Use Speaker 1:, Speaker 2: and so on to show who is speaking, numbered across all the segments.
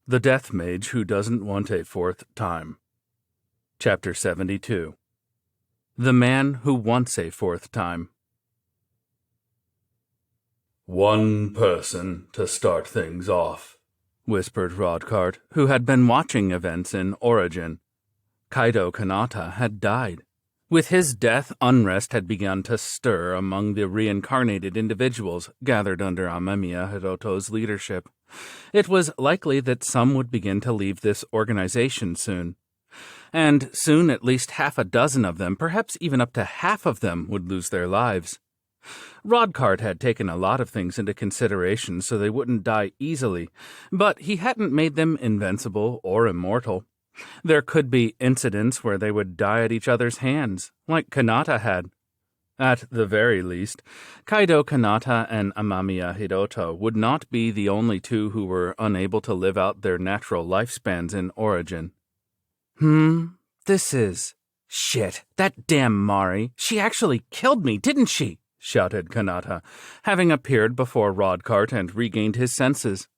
Speaker 1: The Death Mage Who Doesn't Want a Fourth Time. Chapter 72. The Man Who Wants a Fourth Time. "One person to start things off," whispered Rodkart, who had been watching events in Origin. Kaido Kanata had died. With his death, unrest had begun to stir among the reincarnated individuals gathered under Amamiya Hiroto's leadership. It was likely that some would begin to leave this organization soon. And soon at least half a dozen of them, perhaps even up to half of them, would lose their lives. Rodkart had taken a lot of things into consideration so they wouldn't die easily, but he hadn't made them invincible or immortal. There could be incidents where they would die at each other's hands, like Kanata had. At the very least, Kaido Kanata and Amamiya Hiroto would not be the only two who were unable to live out their natural lifespans in Origin. Shit, that damn Mari. She actually killed me, didn't she? Shouted Kanata, having appeared before Rodkart and regained his senses.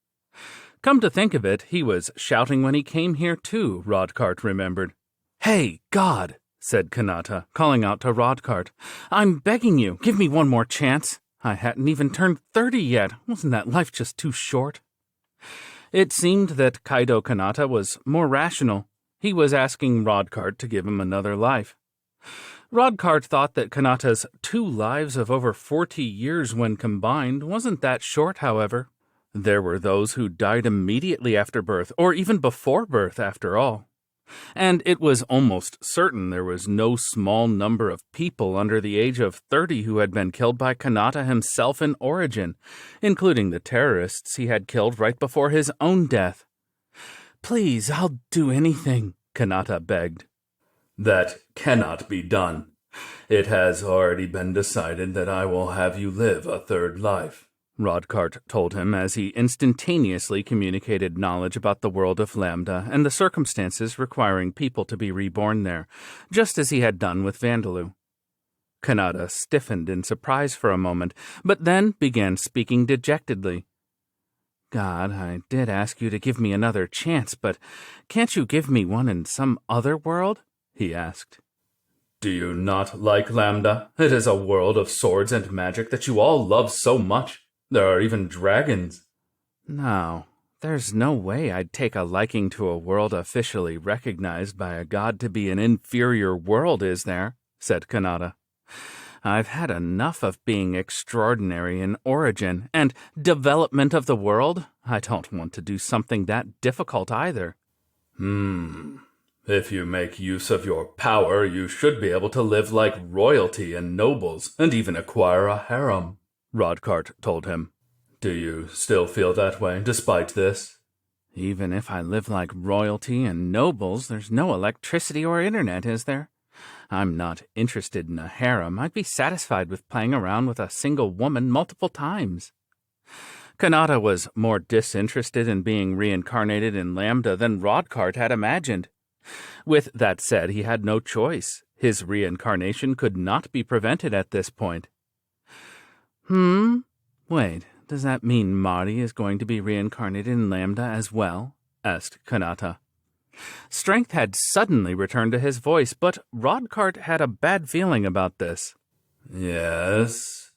Speaker 1: Come to think of it, he was shouting when he came here too, Rodkart remembered. "Hey, God," said Kanata, calling out to Rodkart. "I'm begging you, give me one more chance. I hadn't even turned 30 yet. Wasn't that life just too short?" It seemed that Kaido Kanata was more rational. He was asking Rodkart to give him another life. Rodkart thought that Kanata's 2 lives of over 40 years when combined wasn't that short, however. There were those who died immediately after birth, or even before birth, after all. And it was almost certain there was no small number of people under the age of 30 who had been killed by Kanata himself in Origin, including the terrorists he had killed right before his own death. "Please, I'll do anything," Kanata begged. "That cannot be done. It has already been decided that I will have you live a 3rd life," Rodkart told him as he instantaneously communicated knowledge about the world of Lambda and the circumstances requiring people to be reborn there, just as he had done with Vandaloo. Kanata stiffened in surprise for a moment, but then began speaking dejectedly. "God, I did ask you to give me another chance, but can't you give me one in some other world?" he asked. "Do you not like Lambda? It is a world of swords and magic that you all love so much. There are even dragons." "No, there's no way I'd take a liking to a world officially recognized by a god to be an inferior world, is there?" said Kanata. "I've had enough of being extraordinary in origin and development of the world. I don't want to do something that difficult either." If you make use of your power, you should be able to live like royalty and nobles, and even acquire a harem," Rodkart told him. "Do you still feel that way, despite this?" "Even if I live like royalty and nobles, there's no electricity or internet, is there? I'm not interested in a harem. I'd be satisfied with playing around with a single woman multiple times." Kanata was more disinterested in being reincarnated in Lambda than Rodkart had imagined. With that said, he had no choice. His reincarnation could not be prevented at this point. Wait, does that mean Mari is going to be reincarnated in Lambda as well?" asked Kanata. Strength had suddenly returned to his voice, but Rodkart had a bad feeling about this. "Yes."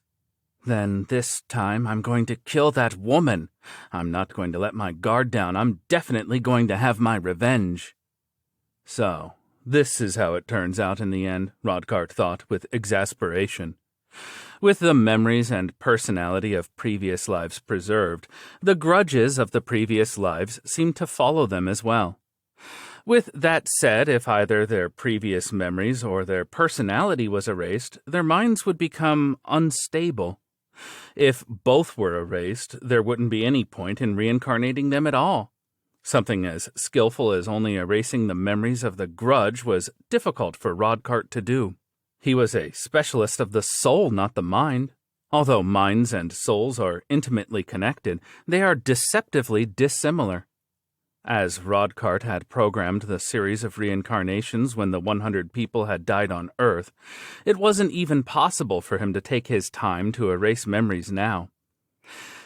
Speaker 1: "Then this time I'm going to kill that woman. I'm not going to let my guard down. I'm definitely going to have my revenge." So, this is how it turns out in the end, Rodkart thought with exasperation. With the memories and personality of previous lives preserved, the grudges of the previous lives seemed to follow them as well. With that said, if either their previous memories or their personality was erased, their minds would become unstable. If both were erased, there wouldn't be any point in reincarnating them at all. Something as skillful as only erasing the memories of the grudge was difficult for Rodkart to do. He was a specialist of the soul, not the mind. Although minds and souls are intimately connected, they are deceptively dissimilar. As Rodkart had programmed the series of reincarnations when the 100 people had died on Earth, it wasn't even possible for him to take his time to erase memories now.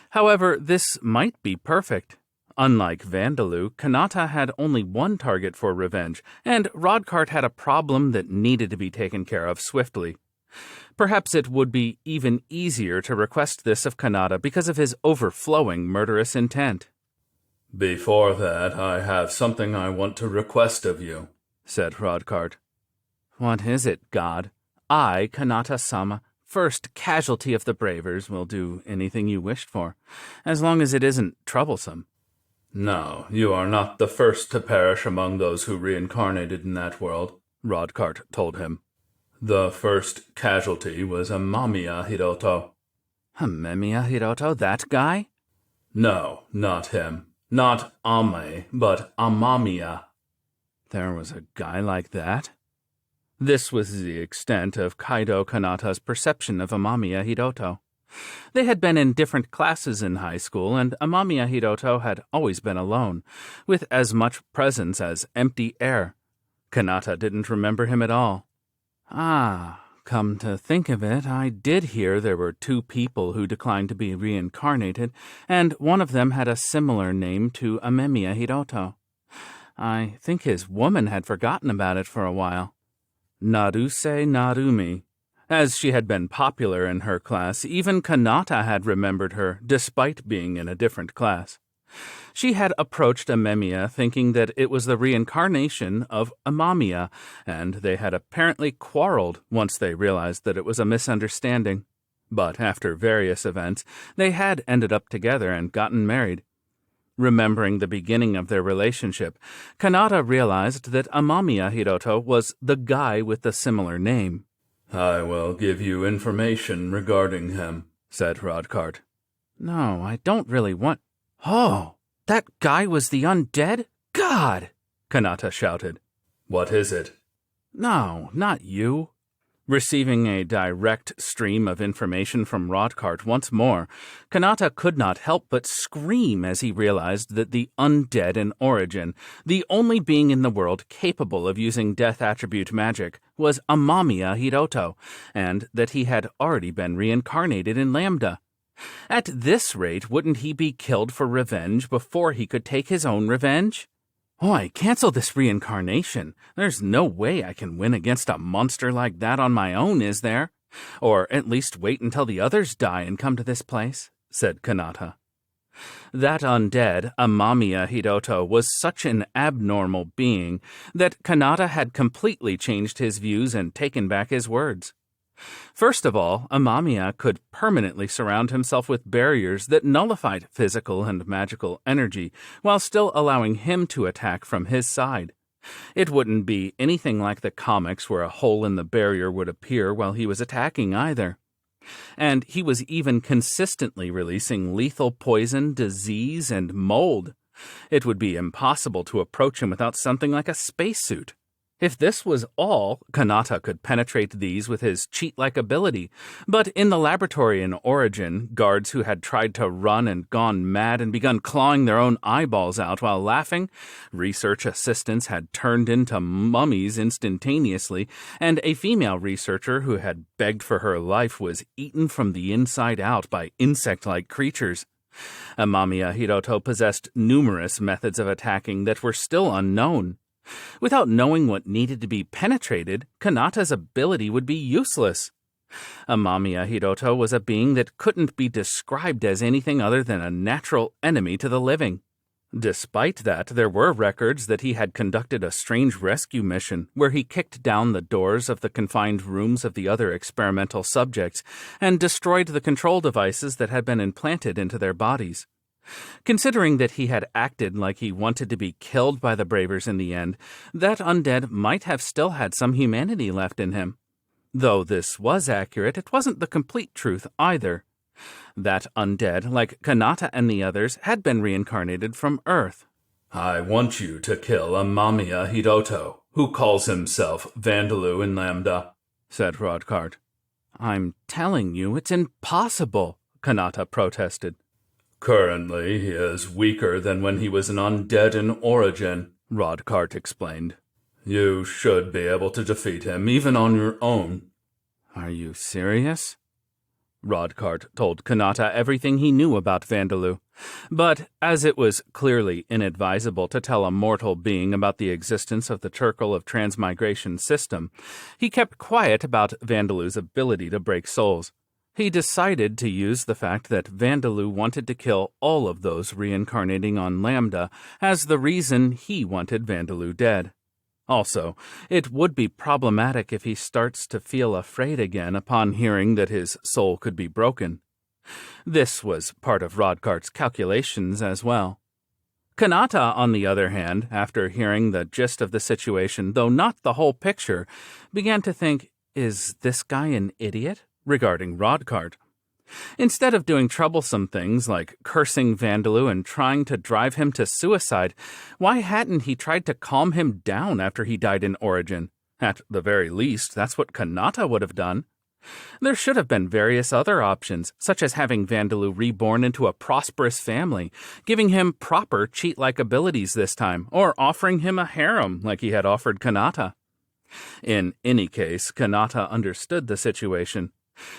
Speaker 1: However, this might be perfect. Unlike Vandaloo, Kanata had only one target for revenge, and Rodcart had a problem that needed to be taken care of swiftly. Perhaps it would be even easier to request this of Kanata because of his overflowing murderous intent.
Speaker 2: "Before that, I have something I want to request of you,"
Speaker 1: said Rodcart. What is it, God? I, Kanata-sama, first casualty of the Bravers, will do anything you wished for, as long as it isn't troublesome.
Speaker 2: "No, you are not the first to perish among those who reincarnated in that world,"
Speaker 1: Rodcart told him.
Speaker 2: "The first casualty was Amamiya Hiroto."
Speaker 1: Amamiya Hiroto, that guy?
Speaker 2: "No, not him. Not Ame, but Amamiya."
Speaker 1: There was a guy like that? This was the extent of Kaido Kanata's perception of Amamiya Hiroto. They had been in different classes in high school, and Amamiya Hiroto had always been alone, with as much presence as empty air. Kanata didn't remember him at all. Come to think of it, I did hear there were 2 people who declined to be reincarnated, and one of them had a similar name to Amamiya Hiroto. I think his woman had forgotten about it for a while. Naruse Narumi. As she had been popular in her class, even Kanata had remembered her, despite being in a different class. She had approached Amemiya thinking that it was the reincarnation of Amamiya, and they had apparently quarreled once they realized that it was a misunderstanding. But after various events, they had ended up together and gotten married. Remembering the beginning of their relationship, Kanata realized that Amamiya Hiroto was the guy with the similar name.
Speaker 2: "I will give you information regarding him," said Rodcart.
Speaker 1: No, I don't really want... Oh, that guy was the undead? God! Kanata shouted.
Speaker 2: "What is it?"
Speaker 1: No, not you. Receiving a direct stream of information from Rodcart once more, Kanata could not help but scream as he realized that the undead in origin, the only being in the world capable of using death attribute magic, was Amamiya Hiroto, and that he had already been reincarnated in Lambda. At this rate, wouldn't he be killed for revenge before he could take his own revenge? Cancel this reincarnation. There's no way I can win against a monster like that on my own, is there? Or at least wait until the others die and come to this place, said Kanata. That undead, Amamiya Hiroto, was such an abnormal being that Kanata had completely changed his views and taken back his words. First of all, Amamiya could permanently surround himself with barriers that nullified physical and magical energy, while still allowing him to attack from his side. It wouldn't be anything like the comics where a hole in the barrier would appear while he was attacking either. And he was even consistently releasing lethal poison, disease, and mold. It would be impossible to approach him without something like a spacesuit. If this was all, Kanata could penetrate these with his cheat-like ability, but in the laboratory in Origin, guards who had tried to run and gone mad and begun clawing their own eyeballs out while laughing, research assistants had turned into mummies instantaneously, and a female researcher who had begged for her life was eaten from the inside out by insect-like creatures. Amamiya Hiroto possessed numerous methods of attacking that were still unknown. Without knowing what needed to be penetrated, Kanata's ability would be useless. Amamiya Hiroto was a being that couldn't be described as anything other than a natural enemy to the living. Despite that, there were records that he had conducted a strange rescue mission where he kicked down the doors of the confined rooms of the other experimental subjects and destroyed the control devices that had been implanted into their bodies. Considering that he had acted like he wanted to be killed by the Bravers in the end, that undead might have still had some humanity left in him. Though this was accurate, it wasn't the complete truth either. That undead, like Kanata and the others, had been reincarnated from Earth.
Speaker 2: "I want you to kill Amamiya Hiroto, who calls himself Vandaloo in Lambda,"
Speaker 1: said Rodcart. "I'm telling you, it's impossible," Kanata protested.
Speaker 2: "Currently, he is weaker than when he was an undead in Origin," Rodcart explained. "You should be able to defeat him, even on your own."
Speaker 1: Are you serious? Rodkart told Kanata everything he knew about Vandaloo. But as it was clearly inadvisable to tell a mortal being about the existence of the Turkle of Transmigration system, he kept quiet about Vandaloo's ability to break souls. He decided to use the fact that Vandaloo wanted to kill all of those reincarnating on Lambda as the reason he wanted Vandaloo dead. Also, it would be problematic if he starts to feel afraid again upon hearing that his soul could be broken. This was part of Rodkart's calculations as well. Kanata, on the other hand, after hearing the gist of the situation, though not the whole picture, began to think, is this guy an idiot? Regarding Rodkart. Instead of doing troublesome things like cursing Vandaloo and trying to drive him to suicide, why hadn't he tried to calm him down after he died in Origin? At the very least, that's what Kanata would have done. There should have been various other options, such as having Vandaloo reborn into a prosperous family, giving him proper cheat-like abilities this time, or offering him a harem like he had offered Kanata. In any case, Kanata understood the situation.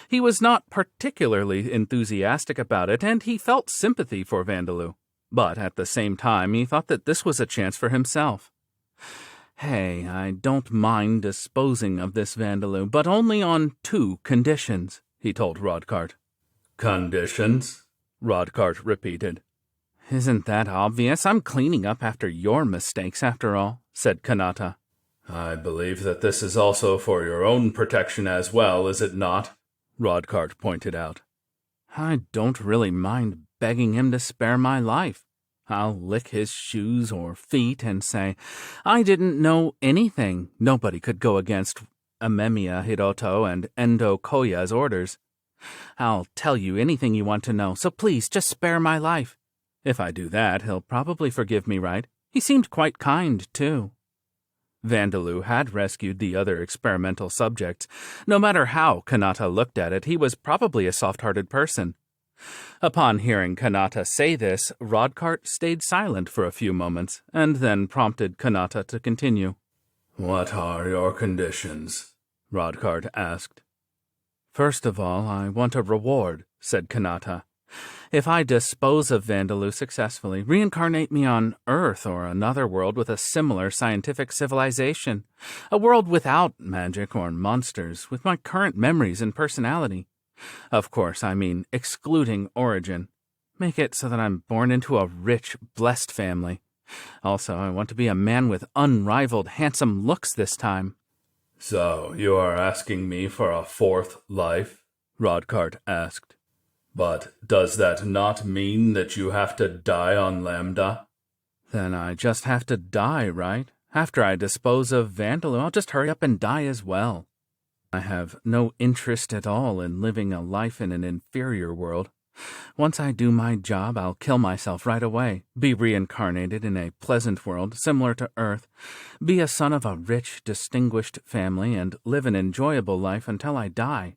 Speaker 1: He was not particularly enthusiastic about it, and he felt sympathy for Vandaloo. But at the same time, he thought that this was a chance for himself. Hey, I don't mind disposing of this Vandaloo, but only on 2 conditions, he told Rodkart.
Speaker 2: Conditions?
Speaker 1: Rodkart repeated. Isn't that obvious? I'm cleaning up after your mistakes, after all, said Kanata.
Speaker 2: I believe that this is also for your own protection as well, is it not?
Speaker 1: Rodkart pointed out. I don't really mind begging him to spare my life. I'll lick his shoes or feet and say, I didn't know anything. Nobody could go against Amemiya Hiroto and Endo Koya's orders. I'll tell you anything you want to know, so please just spare my life. If I do that, he'll probably forgive me, right? He seemed quite kind, too. Vandaloo had rescued the other experimental subjects. No matter how Kanata looked at it, he was probably a soft-hearted person. Upon hearing Kanata say this, Rodkart stayed silent for a few moments, and then prompted Kanata to continue.
Speaker 2: What are your conditions?
Speaker 1: Rodkart asked. First of all, I want a reward, said Kanata. If I dispose of Vandaloo successfully, reincarnate me on Earth or another world with a similar scientific civilization. A world without magic or monsters, with my current memories and personality. Of course, I mean excluding Origin. Make it so that I'm born into a rich, blessed family. Also, I want to be a man with unrivaled, handsome looks this time.
Speaker 2: So, you are asking me for a 4th life?
Speaker 1: Rodkart asked.
Speaker 2: But does that not mean that you have to die on Lambda?
Speaker 1: Then I just have to die, right? After I dispose of Vandaloo, I'll just hurry up and die as well. I have no interest at all in living a life in an inferior world. Once I do my job, I'll kill myself right away, be reincarnated in a pleasant world similar to Earth, be a son of a rich, distinguished family, and live an enjoyable life until I die.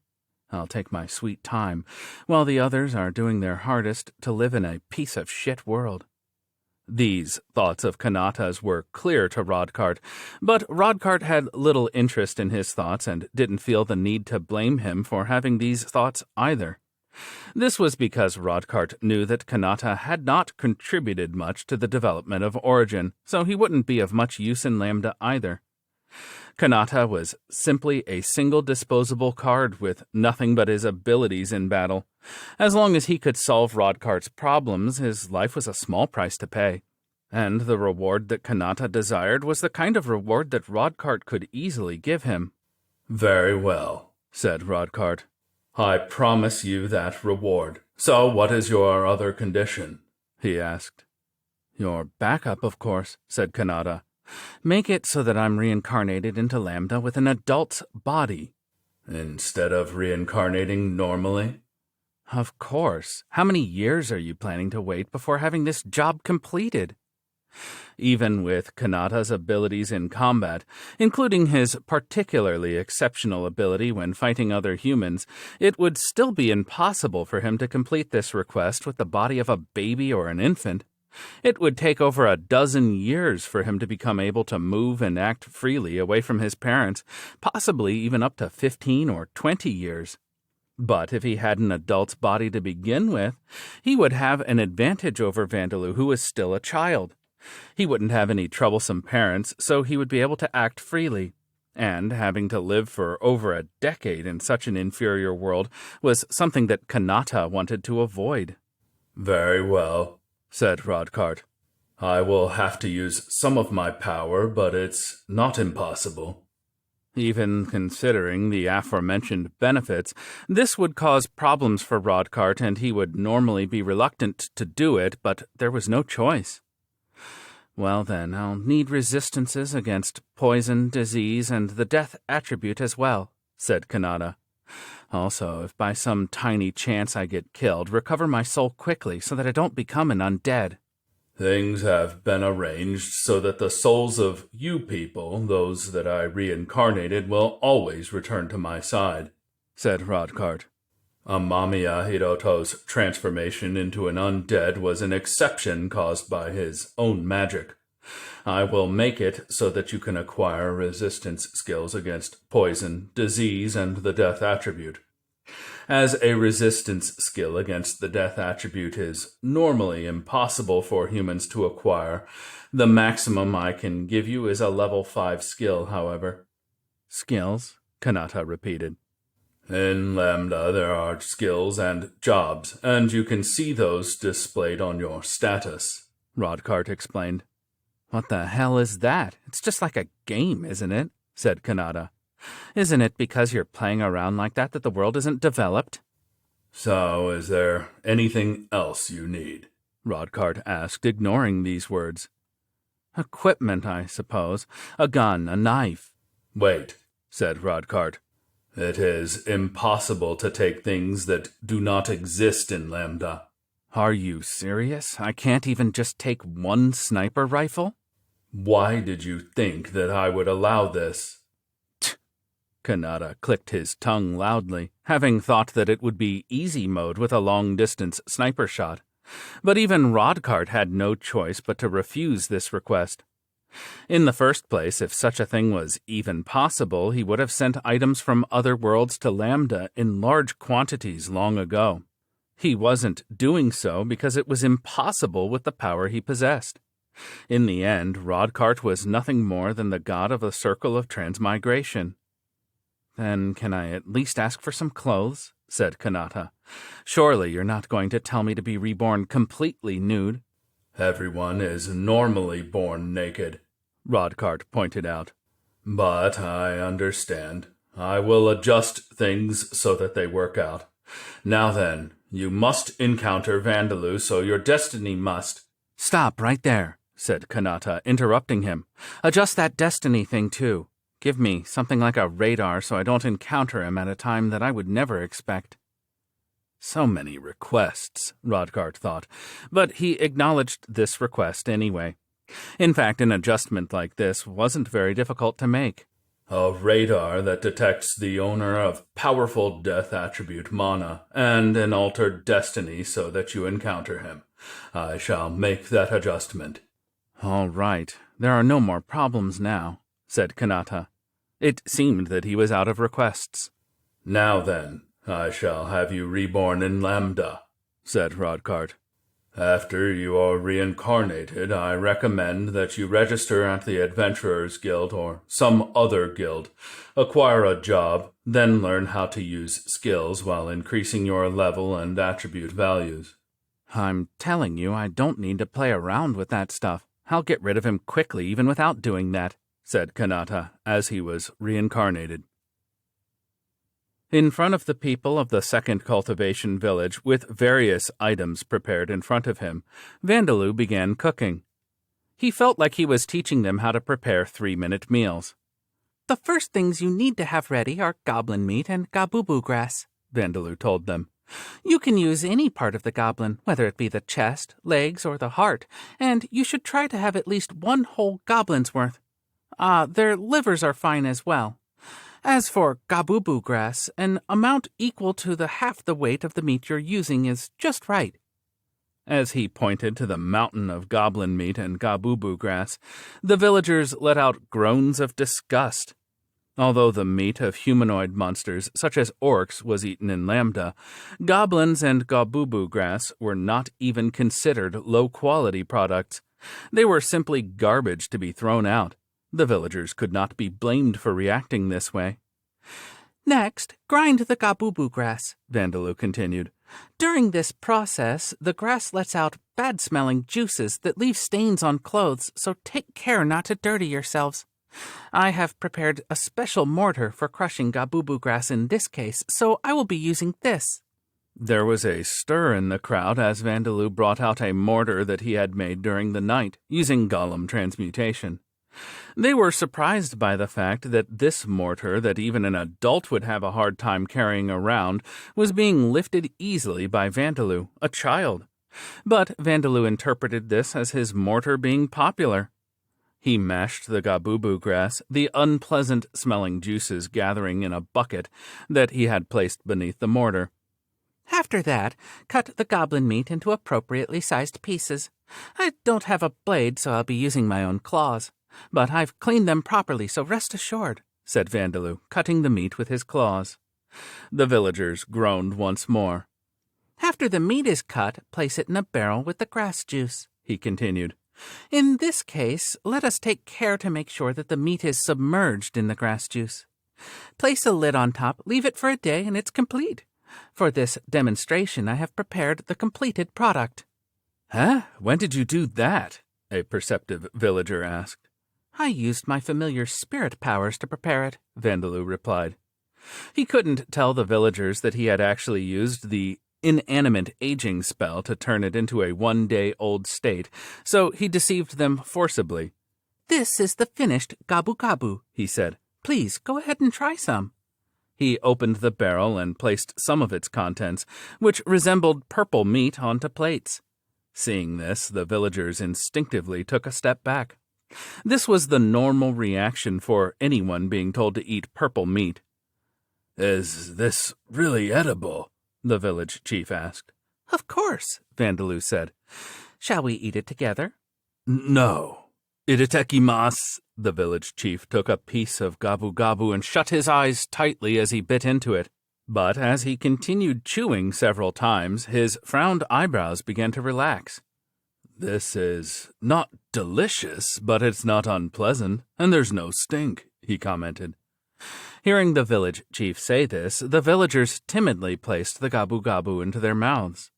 Speaker 1: I'll take my sweet time, while the others are doing their hardest to live in a piece of shit world. These thoughts of Kanata's were clear to Rodkart, but Rodkart had little interest in his thoughts and didn't feel the need to blame him for having these thoughts either. This was because Rodkart knew that Kanata had not contributed much to the development of Origin, so he wouldn't be of much use in Lambda either. Kanata was simply a single disposable card with nothing but his abilities in battle. As long as he could solve Rodkart's problems, his life was a small price to pay. And the reward that Kanata desired was the kind of reward that Rodkart could easily give him.
Speaker 2: Very well, said Rodkart. I promise you that reward. So what is your other condition? He asked.
Speaker 1: Your backup, of course, said Kanata. Make it so that I'm reincarnated into Lambda with an adult's body.
Speaker 2: Instead of reincarnating normally?
Speaker 1: Of course. How many years are you planning to wait before having this job completed? Even with Kanata's abilities in combat, including his particularly exceptional ability when fighting other humans, it would still be impossible for him to complete this request with the body of a baby or an infant. It would take over a dozen years for him to become able to move and act freely away from his parents, possibly even up to 15 or 20 years. But if he had an adult's body to begin with, he would have an advantage over Vandaloo, who was still a child. He wouldn't have any troublesome parents, so he would be able to act freely. And having to live for over a decade in such an inferior world was something that Kanata wanted to avoid.
Speaker 2: Very well, said Rodkart. I will have to use some of my power, but it's not impossible.
Speaker 1: Even considering the aforementioned benefits, this would cause problems for Rodkart, and he would normally be reluctant to do it, but there was no choice. Well then, I'll need resistances against poison, disease, and the death attribute as well, said Kanata. Also, if by some tiny chance I get killed, recover my soul quickly so that I don't become an undead.
Speaker 2: Things have been arranged so that the souls of you people, those that I reincarnated, will always return to my side, said Rodkart. Amamiya Hiroto's transformation into an undead was an exception caused by his own magic. I will make it so that you can acquire resistance skills against poison, disease, and the death attribute. As a resistance skill against the death attribute is normally impossible for humans to acquire, the maximum I can give you is a level 5 skill, however.
Speaker 1: Skills? Kanata repeated.
Speaker 2: In Lambda there are skills and jobs, and you can see those displayed on your status,
Speaker 1: Rodkart explained. What the hell is that? It's just like a game, isn't it? Said Kanata. Isn't it because you're playing around like that the world isn't developed?
Speaker 2: So, is there anything else you need?
Speaker 1: Rodkart asked, ignoring these words. Equipment, I suppose. A gun, a knife.
Speaker 2: Wait, said Rodkart. It is impossible to take things that do not exist in Lambda.
Speaker 1: Are you serious? I can't even just take one sniper rifle?
Speaker 2: Why did you think that I would allow this?
Speaker 1: Kanata clicked his tongue loudly, having thought that it would be easy mode with a long-distance sniper shot. But even Rodkart had no choice but to refuse this request. In the first place, if such a thing was even possible, he would have sent items from other worlds to Lambda in large quantities long ago. He wasn't doing so because it was impossible with the power he possessed. In the end, Rodkart was nothing more than the god of the circle of transmigration. Then can I at least ask for some clothes? Said Kanata. Surely you're not going to tell me to be reborn completely nude.
Speaker 2: Everyone is normally born naked, Rodkart pointed out. But I understand. I will adjust things so that they work out. Now then, you must encounter Vandaloo, so your destiny must—
Speaker 1: Stop right there, said Kanata, interrupting him. Adjust that destiny thing, too. Give me something like a radar so I don't encounter him at a time that I would never expect. So many requests, Rodkart thought, but he acknowledged this request anyway. In fact, an adjustment like this wasn't very difficult to make.
Speaker 2: A radar that detects the owner of powerful death attribute mana and an altered destiny so that you encounter him. I shall make that adjustment.
Speaker 1: All right. There are no more problems now, said Kanata. It seemed that he was out of requests.
Speaker 2: Now then, I shall have you reborn in Lambda, said Rodkart. After you are reincarnated, I recommend that you register at the Adventurers Guild or some other guild, acquire a job, then learn how to use skills while increasing your level and attribute values.
Speaker 1: I'm telling you, I don't need to play around with that stuff. I'll get rid of him quickly even without doing that, said Kanata as he was reincarnated. In front of the people of the second cultivation village, with various items prepared in front of him, Vandaloo began cooking. He felt like he was teaching them how to prepare 3-minute meals. The first things you need to have ready are goblin meat and gabubu grass, Vandaloo told them. You can use any part of the goblin, whether it be the chest, legs, or the heart, and you should try to have at least 1 whole goblin's worth. Their livers are fine as well. As for gabubu grass, an amount equal to half the weight of the meat you're using is just right. As he pointed to the mountain of goblin meat and gabubu grass, the villagers let out groans of disgust. Although the meat of humanoid monsters such as orcs was eaten in Lambda, goblins and gabubu grass were not even considered low-quality products. They were simply garbage to be thrown out. The villagers could not be blamed for reacting this way.
Speaker 3: Next, grind the gabubu grass, Vandaloo continued. During this process, the grass lets out bad-smelling juices that leave stains on clothes, so take care not to dirty yourselves. I have prepared a special mortar for crushing gabubu grass in this case, so I will be using this.
Speaker 1: There was a stir in the crowd as Vandaloo brought out a mortar that he had made during the night, using golem transmutation. They were surprised by the fact that this mortar that even an adult would have a hard time carrying around was being lifted easily by Vandaloo, a child. But Vandaloo interpreted this as his mortar being popular. He mashed the gabubu grass, the unpleasant-smelling juices gathering in a bucket that he had placed beneath the mortar.
Speaker 3: After that, cut the goblin meat into appropriately sized pieces. I don't have a blade, so I'll be using my own claws. But I've cleaned them properly, so rest assured, said Vandaloo, cutting the meat with his claws.
Speaker 1: The villagers groaned once more.
Speaker 3: After the meat is cut, place it in a barrel with the grass juice, he continued. In this case, let us take care to make sure that the meat is submerged in the grass juice. Place a lid on top, leave it for a day, and it's complete. For this demonstration, I have prepared the completed product.
Speaker 1: Huh? When did you do that? A perceptive villager asked.
Speaker 3: I used my familiar spirit powers to prepare it,
Speaker 1: Vandaloo replied. He couldn't tell the villagers that he had actually used the inanimate aging spell to turn it into a one-day-old state, so he deceived them forcibly.
Speaker 3: This is the finished gabu-gabu, he said. Please, go ahead and try some.
Speaker 1: He opened the barrel and placed some of its contents, which resembled purple meat, onto plates. Seeing this, the villagers instinctively took a step back. This was the normal reaction for anyone being told to eat purple meat.
Speaker 2: Is this really edible? The village chief asked.
Speaker 3: Of course, Vandaloo said. Shall we eat it together?
Speaker 2: No.
Speaker 1: Itatekimasu. The village chief took a piece of gabu-gabu and shut his eyes tightly as he bit into it. But as he continued chewing several times, his frowned eyebrows began to relax.
Speaker 2: This is not delicious, but it's not unpleasant, and there's no stink, he commented.
Speaker 1: Hearing the village chief say this, the villagers timidly placed the gabu-gabu into their mouths.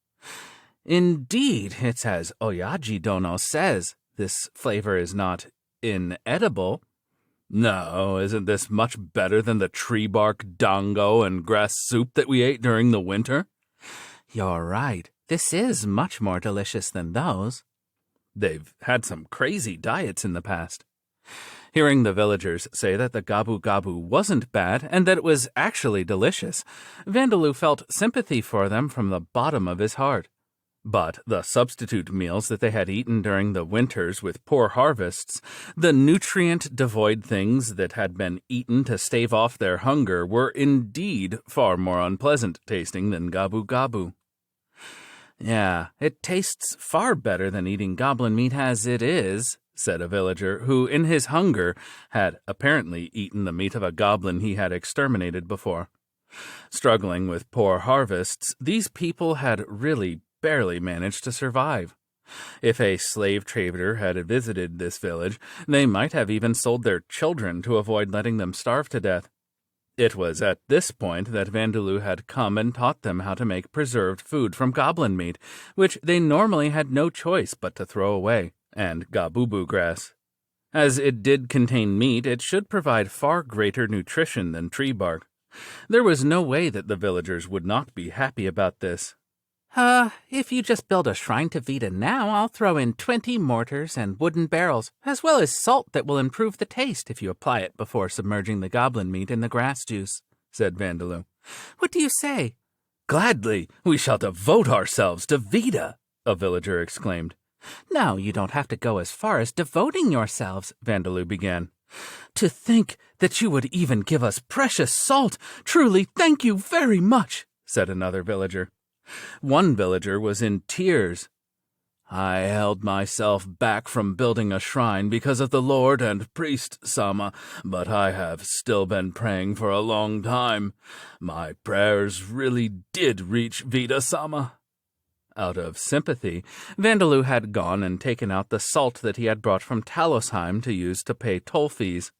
Speaker 1: Indeed, it's as Oyaji Dono says, this flavor is not inedible.
Speaker 2: No, isn't this much better than the tree bark dango and grass soup that we ate during the winter?
Speaker 3: You're right. This is much more delicious than those.
Speaker 1: They've had some crazy diets in the past. Hearing the villagers say that the gabu-gabu wasn't bad and that it was actually delicious, Vandaloo felt sympathy for them from the bottom of his heart. But the substitute meals that they had eaten during the winters with poor harvests, the nutrient-devoid things that had been eaten to stave off their hunger, were indeed far more unpleasant tasting than gabu-gabu.
Speaker 3: Yeah, it tastes far better than eating goblin meat as it is, said a villager who, in his hunger, had apparently eaten the meat of a goblin he had exterminated before.
Speaker 1: Struggling with poor harvests, these people had really barely managed to survive. If a slave trader had visited this village, they might have even sold their children to avoid letting them starve to death. It was at this point that Vandaloo had come and taught them how to make preserved food from goblin meat, which they normally had no choice but to throw away, and gabubu grass. As it did contain meat, it should provide far greater nutrition than tree bark. There was no way that the villagers would not be happy about this.
Speaker 3: If you just build a shrine to Vita now, I'll throw in 20 mortars and wooden barrels, as well as salt that will improve the taste if you apply it before submerging the goblin meat in the grass juice, said Vandaloo. What do you say?
Speaker 2: Gladly, we shall devote ourselves to Vita, a villager exclaimed.
Speaker 3: Now you don't have to go as far as devoting yourselves, Vandaloo began.
Speaker 2: To think that you would even give us precious salt! Truly, thank you very much, said another villager.
Speaker 1: One villager was in tears.
Speaker 2: I held myself back from building a shrine because of the Lord and Priest Sama, but I have still been praying for a long time. My prayers really did reach Vida-sama."
Speaker 1: Out of sympathy, Vandaloo had gone and taken out the salt that he had brought from Talosheim to use to pay toll fees.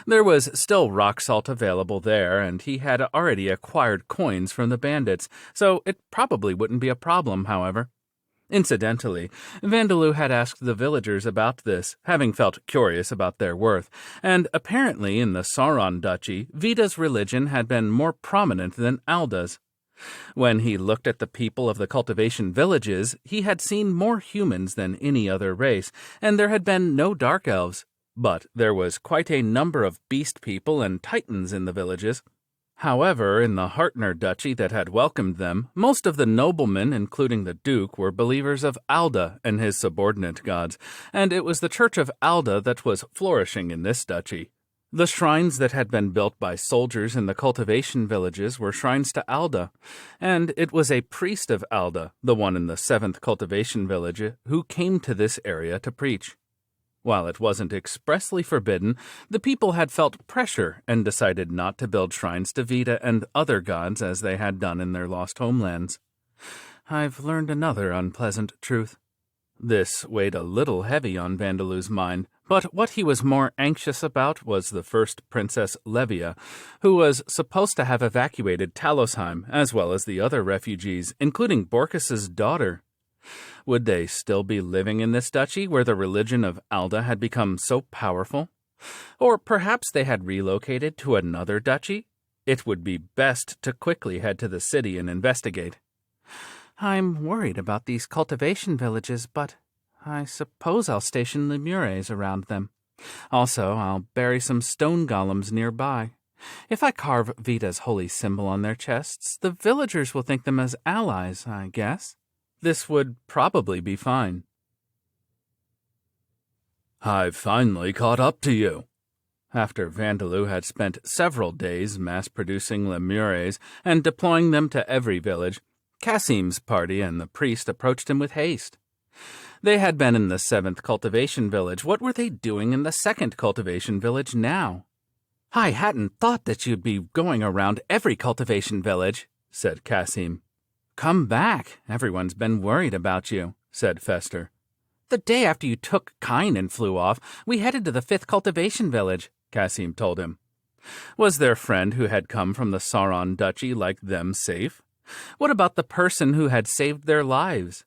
Speaker 1: There was still rock salt available there, and he had already acquired coins from the bandits, so it probably wouldn't be a problem, however. Incidentally, Vandaloo had asked the villagers about this, having felt curious about their worth, and apparently in the Sauron Duchy, Vida's religion had been more prominent than Alda's. When he looked at the people of the cultivation villages, he had seen more humans than any other race, and there had been no dark elves. But there was quite a number of beast people and titans in the villages. However, in the Hartner Duchy that had welcomed them, most of the noblemen, including the Duke, were believers of Alda and his subordinate gods, and it was the Church of Alda that was flourishing in this duchy. The shrines that had been built by soldiers in the cultivation villages were shrines to Alda, and it was a priest of Alda, the one in the 7th cultivation village, who came to this area to preach. While it wasn't expressly forbidden, the people had felt pressure and decided not to build shrines to Vida and other gods as they had done in their lost homelands. I've learned another unpleasant truth. This weighed a little heavy on Vandaloo's mind, but what he was more anxious about was the first Princess Levia, who was supposed to have evacuated Talosheim, as well as the other refugees, including Borkus's daughter. Would they still be living in this duchy where the religion of Alda had become so powerful? Or perhaps they had relocated to another duchy? It would be best to quickly head to the city and investigate. I'm worried about these cultivation villages, but I suppose I'll station lemures around them. Also, I'll bury some stone golems nearby. If I carve Vida's holy symbol on their chests, the villagers will think them as allies, I guess. This would probably be fine.
Speaker 2: "I've finally caught up to you."
Speaker 1: After Vandaloo had spent several days mass-producing lemures and deploying them to every village, Kasim's party and the priest approached him with haste. They had been in the 7th cultivation village. What were they doing in the 2nd cultivation village now? I hadn't thought that you'd be going around every cultivation village, said Kasim. Come back. Everyone's been worried about you, said Fester. The day after you took Kine and flew off, we headed to the 5th cultivation village, Kasim told him. Was their friend who had come from the Sauron Duchy like them safe? What about the person who had saved their lives?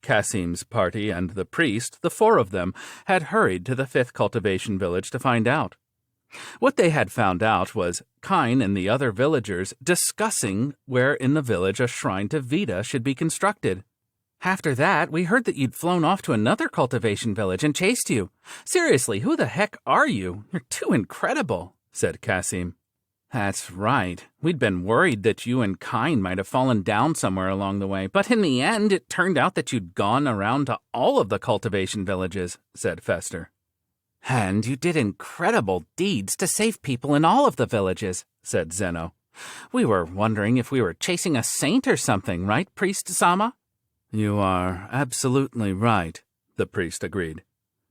Speaker 1: Kasim's party and the priest, the 4 of them, had hurried to the 5th cultivation village to find out. What they had found out was Kine and the other villagers discussing where in the village a shrine to Vida should be constructed. After that, we heard that you'd flown off to another cultivation village and chased you. Seriously, who the heck are you? You're too incredible, said Kasim. That's right. We'd been worried that you and Kine might have fallen down somewhere along the way, but in the end it turned out that you'd gone around to all of the cultivation villages, said Fester. And you did incredible deeds to save people in all of the villages, said Zeno. We were wondering if we were chasing a saint or something, right, Priest Sama? You are absolutely right, the priest agreed.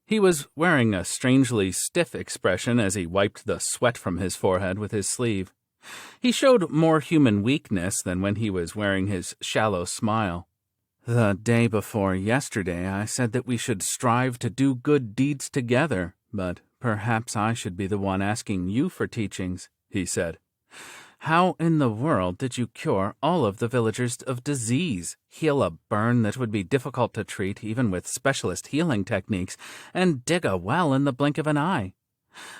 Speaker 1: He was wearing a strangely stiff expression as he wiped the sweat from his forehead with his sleeve. He showed more human weakness than when he was wearing his shallow smile. The day before yesterday I said that we should strive to do good deeds together, but perhaps I should be the one asking you for teachings, he said. How in the world did you cure all of the villagers of disease, heal a burn that would be difficult to treat even with specialist healing techniques, and dig a well in the blink of an eye?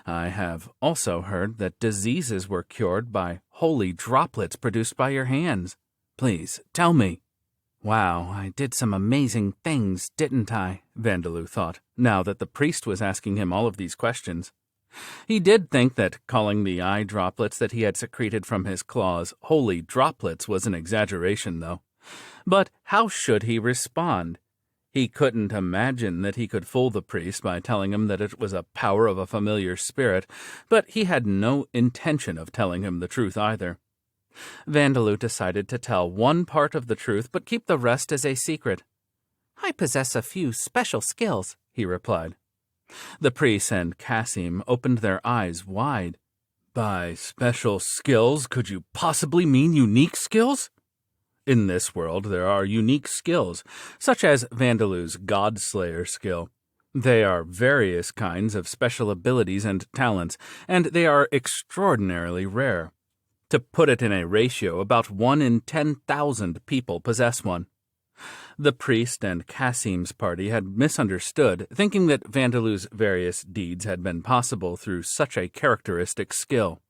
Speaker 1: I have also heard that diseases were cured by holy droplets produced by your hands. Please, tell me. Wow, I did some amazing things, didn't I? Vandaloo thought, now that the priest was asking him all of these questions. He did think that calling the eye droplets that he had secreted from his claws holy droplets was an exaggeration, though. But how should he respond? He couldn't imagine that he could fool the priest by telling him that it was a power of a familiar spirit, but he had no intention of telling him the truth either. Vandaloo decided to tell one part of the truth but keep the rest as a secret.
Speaker 3: I possess a few special skills, he replied. The priest and Cassim opened their eyes wide.
Speaker 2: By special skills, could you possibly mean unique skills? In this world, there are unique skills, such as Vandalu's Godslayer skill. They are various kinds of special abilities and talents, and they are extraordinarily rare. To put it in a ratio, about 1 in 10,000 people possess one. The priest and Cassim's party had misunderstood, thinking that Vandalu's various deeds had been possible through such a characteristic skill.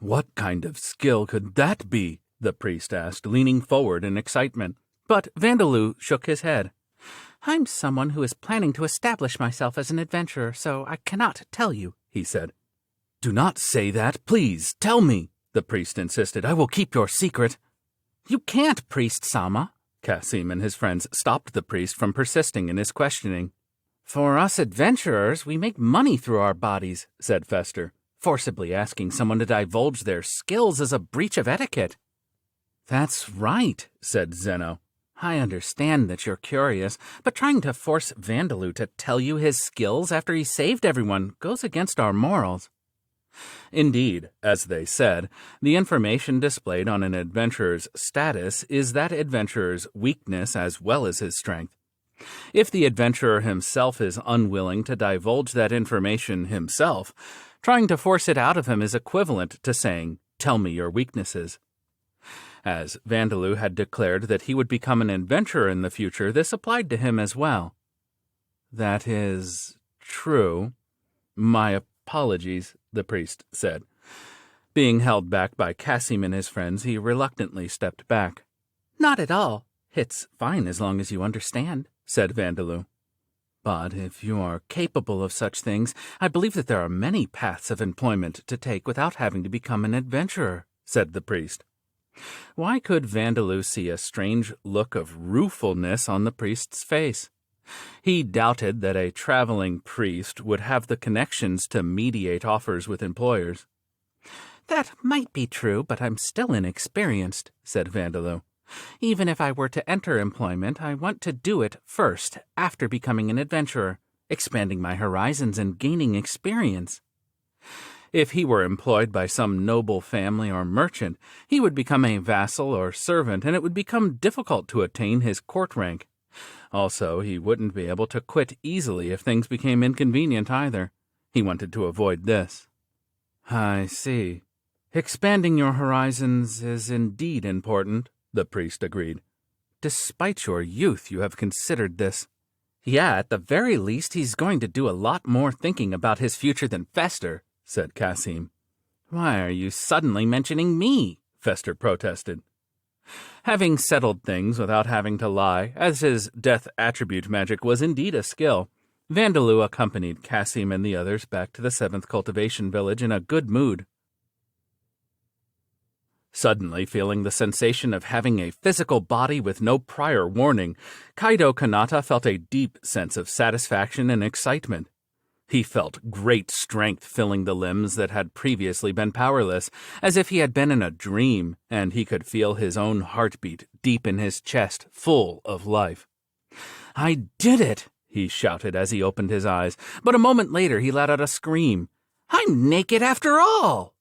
Speaker 2: "What kind of skill could that be?" the priest asked, leaning forward in excitement.
Speaker 3: But Vandalu shook his head. "I'm someone who is planning to establish myself as an adventurer, so I cannot tell you," he said.
Speaker 2: "Do not say that, please. Tell me," the priest insisted. "I will keep your secret."
Speaker 3: "You can't, Priest Sama."
Speaker 2: Cassim and his friends stopped the priest from persisting in his questioning.
Speaker 3: "For us adventurers, we make money through our bodies," said Fester. "Forcibly asking someone to divulge their skills is a breach of etiquette."
Speaker 2: "That's right," said Zeno.
Speaker 3: "I understand that you're curious, but trying to force Vandalu to tell you his skills after he saved everyone goes against our morals."
Speaker 2: Indeed, as they said, the information displayed on an adventurer's status is that adventurer's weakness as well as his strength. If the adventurer himself is unwilling to divulge that information himself, trying to force it out of him is equivalent to saying, "Tell me your weaknesses." As Vandalu had declared that he would become an adventurer in the future, this applied to him as well. "That is true. My apologies," the priest said. Being held back by Cassim and his friends, he reluctantly stepped back.
Speaker 3: "Not at all. It's fine as long as you understand," said Vandalu.
Speaker 2: "But if you are capable of such things, I believe that there are many paths of employment to take without having to become an adventurer," said the priest. Why could Vandalu see a strange look of ruefulness on the priest's face? He doubted that a traveling priest would have the connections to mediate offers with employers.
Speaker 3: "That might be true, but I'm still inexperienced," said Vandalu. "Even if I were to enter employment, I want to do it first, after becoming an adventurer, expanding my horizons and gaining experience."
Speaker 2: If he were employed by some noble family or merchant, he would become a vassal or servant, and it would become difficult to attain his court rank. Also, he wouldn't be able to quit easily if things became inconvenient either. He wanted to avoid this. "I see. Expanding your horizons is indeed important," the priest agreed. "Despite your youth, you have considered this."
Speaker 3: "Yeah, at the very least, he's going to do a lot more thinking about his future than Fester," said Cassim.
Speaker 2: "Why are you suddenly mentioning me?" Fester protested. Having settled things without having to lie, as his death attribute magic was indeed a skill, Vandalu accompanied Cassim and the others back to the 7th cultivation village in a good mood. Suddenly feeling the sensation of having a physical body with no prior warning, Kaido Kanata felt a deep sense of satisfaction and excitement. He felt great strength filling the limbs that had previously been powerless, as if he had been in a dream, and he could feel his own heartbeat deep in his chest, full of life. "I did it!" he shouted as he opened his eyes, but a moment later he let out a scream. "I'm naked after all!"